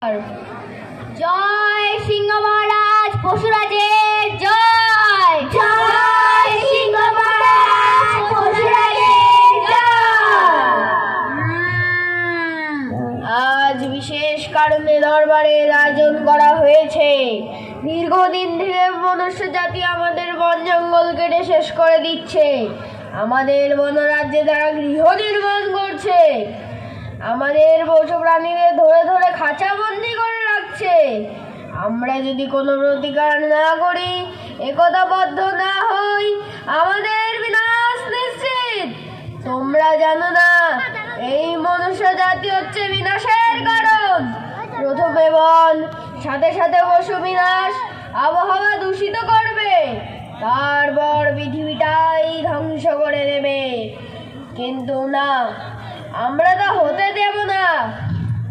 জয় সিংহ মহারাজ পশুরাজের জয়। জয় সিংহ মহারাজ পশুরাজের জয়। আজ বিশেষ কারণে দরবারের আয়োজন করা হয়েছে। দীর্ঘদিন ধরে মনুষ্য জাতি আমাদের বন জঙ্গল কেটে শেষ করে দিচ্ছে, আমাদের বনরাজ্যে তারা গৃহ নির্মাণ করছে, আমাদের পশু প্রাণীদের ধরে ধরে খাঁচাবন্দি করে রাখছে। আমরা যদি কোনো প্রতিকার না করি, একতাবদ্ধ না হই, আমাদের বিনাশ নিশ্চিত। তোমরা জানো না, এই মনুষ্য জাতি হচ্ছে বিনাশের কারণ। প্রথমে বন, সাথে সাথে পশু বিনাশ, আবহাওয়া দূষিত করবে, তারপর পৃথিবীটাই ধ্বংস করে দেবে। কিন্তু না, আমরা তা হতে দেব না।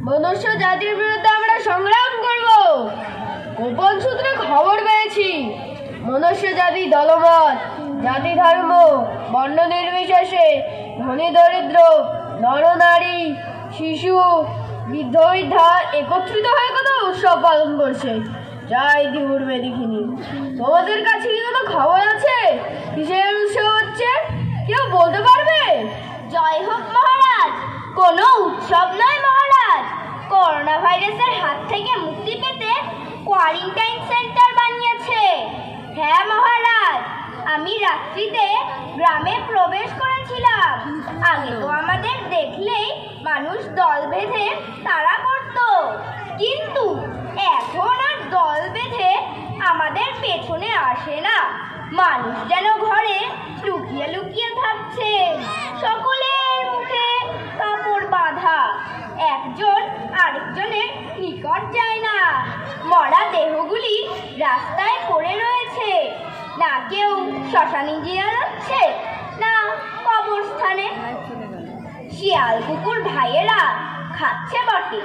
মনুষ্য জাতির বিরুদ্ধে আমরা সংগ্রাম করব। গোপন সূত্রে খবর পেয়েছি, মনুষ্য জাতি দলমত, জাতি ধর্ম বর্ণ নির্বিশেষে ধনী দরিদ্র, নরনারী, শিশু, বৃদ্ধ বৃদ্ধা একত্রিত হয়ে কোনো উৎসব পালন করছে, যা ইতিপূর্বে দেখিনি। তোমাদের কাছে কি কোনো খবর আছে কিসের উৎসব হচ্ছে? কেউ বলতে পারবে? জয় হোক মহারাজ, কোনো উৎসব নয় মহারাজ, করোনা ভাইরাসের হাত থেকে মুক্তি পেতে কোয়ারেন্টাইন সেন্টার বানিয়েছে। হ্যাঁ মহারাজ, আমি রাত্রিতে গ্রামে প্রবেশ করেছিলাম। আগে তো আমাদের দেখলেই মানুষ দল বেঁধে তাড়া করত, কিন্তু এখন আর দল বেঁধে আমাদের পেছনে আসে না। মানুষ যেন ঘরে লুকিয়ে লুকিয়ে থাকছে, সকলের মুখে কাপড় বাঁধা, একজন আরেকজনের নিকট যায় না। মরা দেহগুলি রাস্তায় পড়ে রয়েছে, না কেউ শ্মশানে গিয়ে যাচ্ছে, না কবরস্থানে। শিয়াল কুকুর ভাইয়েরা খাচ্ছে বটে,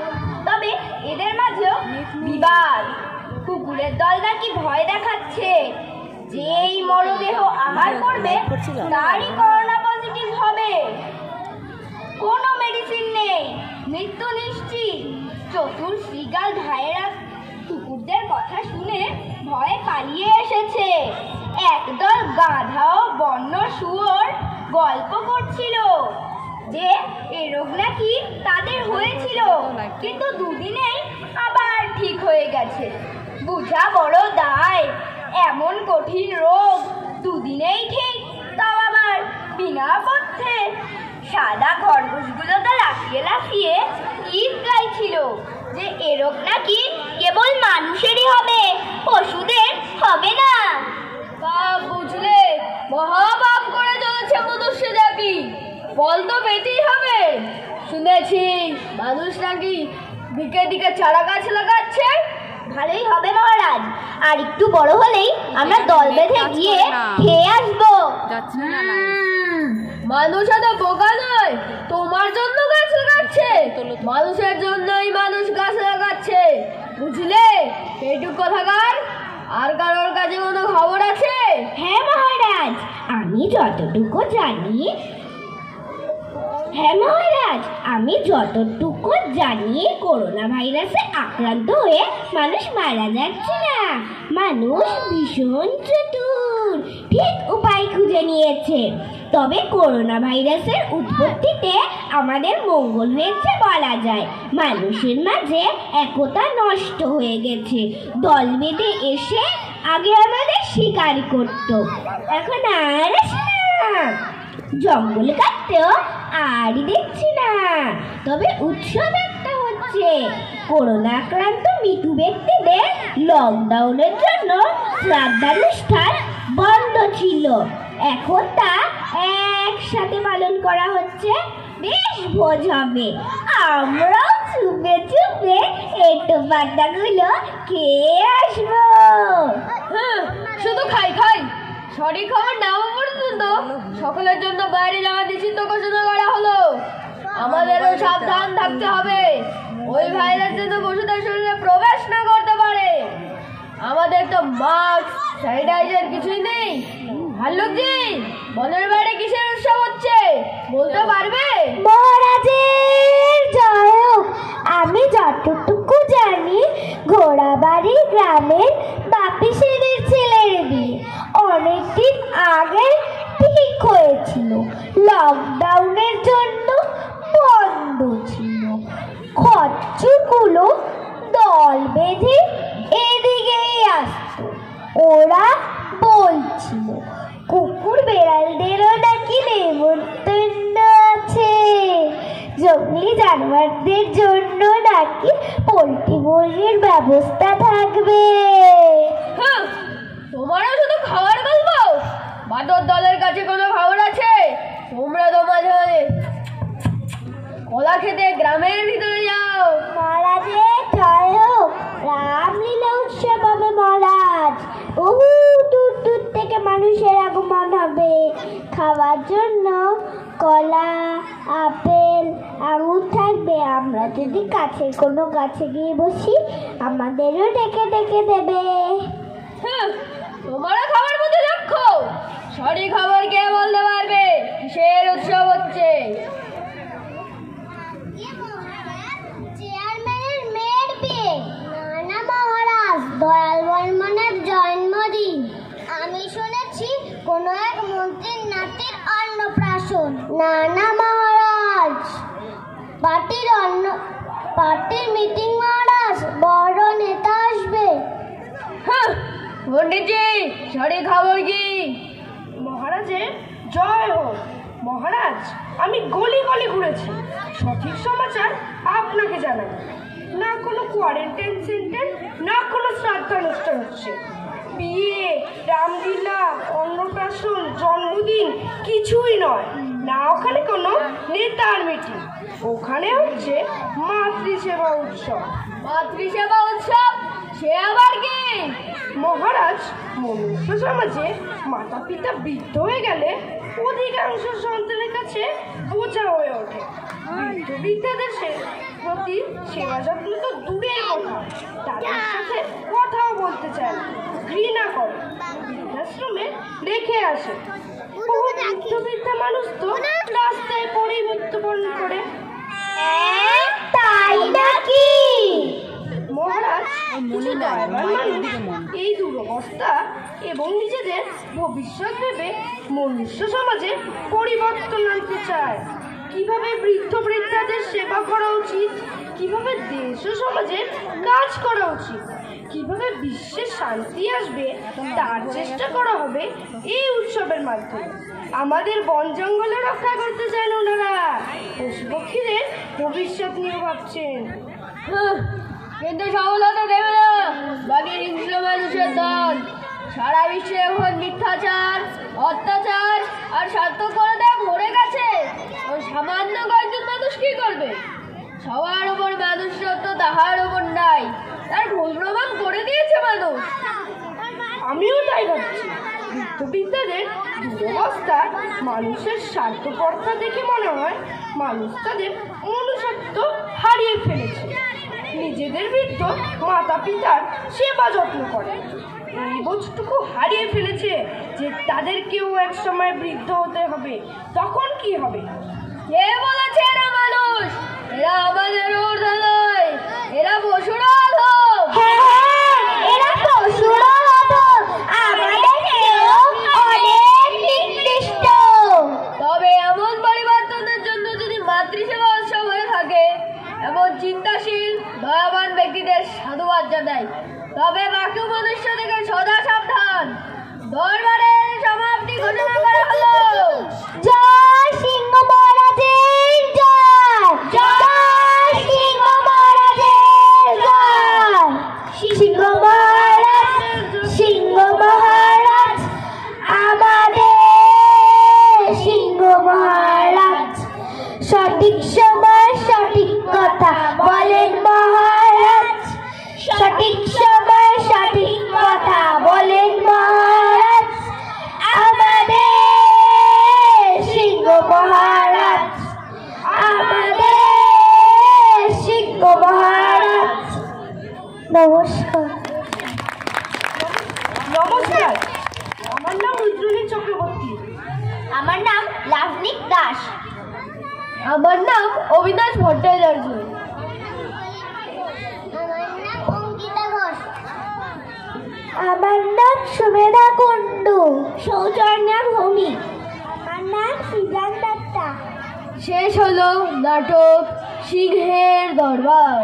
তবে এদের মাঝেও বিবাদ। কুকুরের দল নাকি ভয় দেখাচ্ছে, যেই মরদেহ আহার করবে তারই করোনা পজিটিভ হবে। কোনো মেডিসিন নেই, মৃত্যু নিশ্চিত। চতুর শ্রীগাল ভাইয়েরা কুকুরদের কথা শুনে ভয়ে পালিয়ে এসেছে। একদল গাধা ও বন্য শুয়োর গল্প করছিল যে এ রোগ নাকি তাদের হয়েছিল, কিন্তু দুদিনেই আবার ঠিক হয়ে গেছে। বুঝা বড় দায়, এমন কঠিন রোগ দুদিনেই ঠিক, তাও আবার বিনা পথ্যে। সাদা খরগোশগুলো তো লাফিয়ে লাফিয়ে ঈদ গাইছিল যে এ রোগ নাকি কেবল মানুষেরই হবে, পশুদের হবে না। পাপ বুঝলে মহাপাপ করে চলেছে মনুষ্য জাতি, ফল তো পেতেই হবে। শুনেছি মানুষ নাকি দিকে দিকে চারা গাছ লাগাচ্ছে। ভালোই হবে মহারাজ, আর একটু বড় হলেই আমরা দল বেঁধে গিয়ে খেয়ে আসবো। মানুষ এত বোকা নয়, তোমার জন্য গাছ লাগাচ্ছে, মানুষের জন্যই মানুষ গাছ লাগাচ্ছে, বুঝলে? এইটুক কথাকার। আর কারোর কাছে কোনো খবর আছে? হ্যাঁ মহারাজ, আমি যতটুকু জানি করোনা ভাইরাসে আক্রান্ত হয়ে মানুষ মারা যাচ্ছে না। মানুষ ভীষণ চতুর, ঠিক উপায় খুঁজে নিয়েছে। তবে করোনা ভাইরাসের উৎপত্তিতে আমাদের মঙ্গল হয়েছে বলা যায়। মানুষের মাঝে একতা নষ্ট হয়ে গেছে। দল বেঁধে এসে আগে আমাদের শিকার করত, এখন আর আসে না। জঙ্গল কাটতেও আর দেখছি না। তবে উৎসব একটা হচ্ছে, করোনা আক্রান্ত মৃত্যু ব্যক্তিদের লকডাউনের জন্য শ্রাদ্ধানুষ্ঠান বন্ধ ছিল, এখন তা একসাথে পালন করা হচ্ছে। বেশ ভোজ হবে, আমরাও চুপে চুপে একটু পাতাগুলো খেয়ে আসবো। শুধু খাই খাই, সঠিক খবর নেওয়া পর্যন্ত সকলের জন্য বাইরে যাওয়া নিষিদ্ধ ঘোষণা করা হলো। আমাদেরও সাবধান থাকতে হবে, ওই ভাইরাস যেন পশুদের শরীরে প্রবেশ না করতে পারে। আমাদের তো মাস্ক, স্যানিটাইজার কিছুই নেই। ভাল্লুকজি, বনের বাইরে কিসের উৎসব হচ্ছে বলতে পারবে? মহারাজের জয় হোক, আমি যতটুকু জানি আমারই গ্রামের বাপি সেনের ছেলের বিয়ে অনেকদিন আগে ঠিক হয়েছিল, লকডাউনের জন্য বন্ধ ছিল। খচ্চরগুলো দল বেঁধে এদিকেই আসতো। ওরা বলছিল কুকুর বেড়ালদেরও নাকি নেমন্তন্ন আছে, জঙ্গলি জানোয়ারদের জন্য নাকি পোল্ট্রি মুরগির ব্যবস্থা থাকবে। তোমারও শুধু খাবার গল্প? বাদর দলের কাছে কোনো খবর আছে? তোমরা তো মাঝে মাঝে কলা খেতে গ্রামের ভিতরে যাও। মহারাজের জয় হোক, রামলীলা উৎসব হবে মহারাজ। বহু দূর দূর থেকে মানুষের আগমন হবে খাওয়ার জন্য। কলা, আপেল, আঙুর থাকবে। আমরা যদি কাছের কোনো গাছে গিয়ে বসি আমাদেরও ডেকে ডেকে দেবে। তোমারও খাবার মধ্যে লক্ষ্য? সঠিক খবর কে বলতে পারবে কিসের উৎসব হচ্ছে? চেয়ারম্যানের মেয়ের বিয়ে। না মহারাজ, দয়াল বর্মনের জন্মদিন। আমি শুনেছি কোনো এক মন্ত্রীর নাতির অন্নপ্রাশন। না মহারাজ, পার্টির মিটিং মহারাজ, বড় নেতা আসবে। পণ্ডিতজি, সঠিক খবর কি? মহারাজের জয় হোক। মহারাজ, আমি গলি গলি ঘুরেছি, সঠিক সমাচার আপনাকে জানাই। না কোনো কোয়ারেন্টাইন সেন্টার, না কোনো শ্রাদ্ধানুষ্ঠান হচ্ছে। বিয়ে, রামলীলা, অন্নপ্রাশন, জন্মদিন কিছুই নয়। না ওখানে কোনো নেতার মিটিং, ওখানে হচ্ছে মাতৃসেবা উৎসব। মাতৃসেবা উৎসব? সে আবার কি? মহারাজ, মনুষ্য সমাজে মাতা পিতা বৃদ্ধ হয়ে গেলে অধিকাংশ সন্তানের কাছে বোঝা হয়ে ওঠে। বৃদ্ধ বৃদ্ধাদের প্রতি সেবা যত্ন তো দূরের কথা, তাদের সাথে কথাও বলতে চায় না, ঘৃণা করে, বৃদ্ধাশ্রমে রেখে আসে। বহু বৃদ্ধ বৃদ্ধা মানুষ তো রাস্তায় পড়েই মৃত্যুবরণ করে। তাই নাকি? মহারাজ, এই দুরবস্থা এবং নিজেদের ভবিষ্যৎ ভেবে মনুষ্য সমাজে পরিবর্তন আনতে চায়। কিভাবে বৃদ্ধ বৃদ্ধাদের সেবা করা উচিত, কিভাবে দেশ ও সমাজে কাজ করা উচিত, কিভাবে বিশ্বের শান্তি আসবে তার চেষ্টা করা হবে এই উৎসবের মাধ্যমে। আমাদের বন জঙ্গলে রক্ষা করতে চান ওনারা, পশু পক্ষীদের ভবিষ্যৎ নিয়ে ভাবছেন। কিন্তু সফলতা দেবে না বাকি হিংস্র মানুষের দল। সারা বিশ্বে এখন মিথ্যাচার, অত্যাচার আর স্বার্থপরতা ভরে গেছে। ওই সামান্য কয়েকজন মানুষ কি করবে? সবার উপর মানুষ সত্য তাহার উপর নাই, তার ভুল প্রমাণ করে দিয়েছে মানুষ। আমিও তাই ভাবছি। বৃদ্ধ বৃদ্ধাদের দুরবস্থা, মানুষের স্বার্থপরতা দেখে মনে হয় মানুষ তাদের মনুষ্যত্ব হারিয়ে ফেলেছে। নিজেদের বৃদ্ধ মাতা পিতার সেবা যত্ন করে এই বোঝটুকু হারিয়ে ফেলেছে যে তাদেরকেও এক সময় বৃদ্ধ হতে হবে। তখন কি হবে? কে বলেছে এরা মানুষ? এরা আমাদের ঊর্ধ্বে নয়, এরা পশুরা অধম। এরা পশুরা অধম, আমাদের চেয়েও অনেক নিকৃষ্ট। তবে এমন পরিবর্তনের জন্য যদি মাতৃসেবা উৎসব হয়ে থাকে, এমন চিন্তাশীল দয়াবান ব্যক্তিদের সাধুবাদ জানাই। তবে বাকি মনুষ্য থেকে সদা সাবধান। দরবারের সমাপ্তি ঘোষণা করা হলো। জয় সিংহ মহারাজের জয়, জয় সিংহ মহারাজের জয়। সিংহ মহারাজ, সিংহ মহারাজ, আমাদের সিংহ মহারাজ সঠিক সময় সঠিক কথা বলেন মহারাজ। সঠিক সময় সঠিক কথা বলেন মহারাজ, আমাদের সিংহ মহারাজ, আমাদের সিংহ মহারাজ। নমস্কার। নমস্কার, আমার নাম রুদ্রনী চক্রবর্তী। আমার নাম লাভনিক দাস। আমার নাম অবিনাশ ভট্টাচার্য। আমার নাম অঙ্কিতা ঘোষ। আমার নাম সুমেধা কুণ্ডু। সৌজন্যা ভৌমিক। আমার নাম সৃজন দত্তা। শেষ হলো নাটক সিংহের দরবার।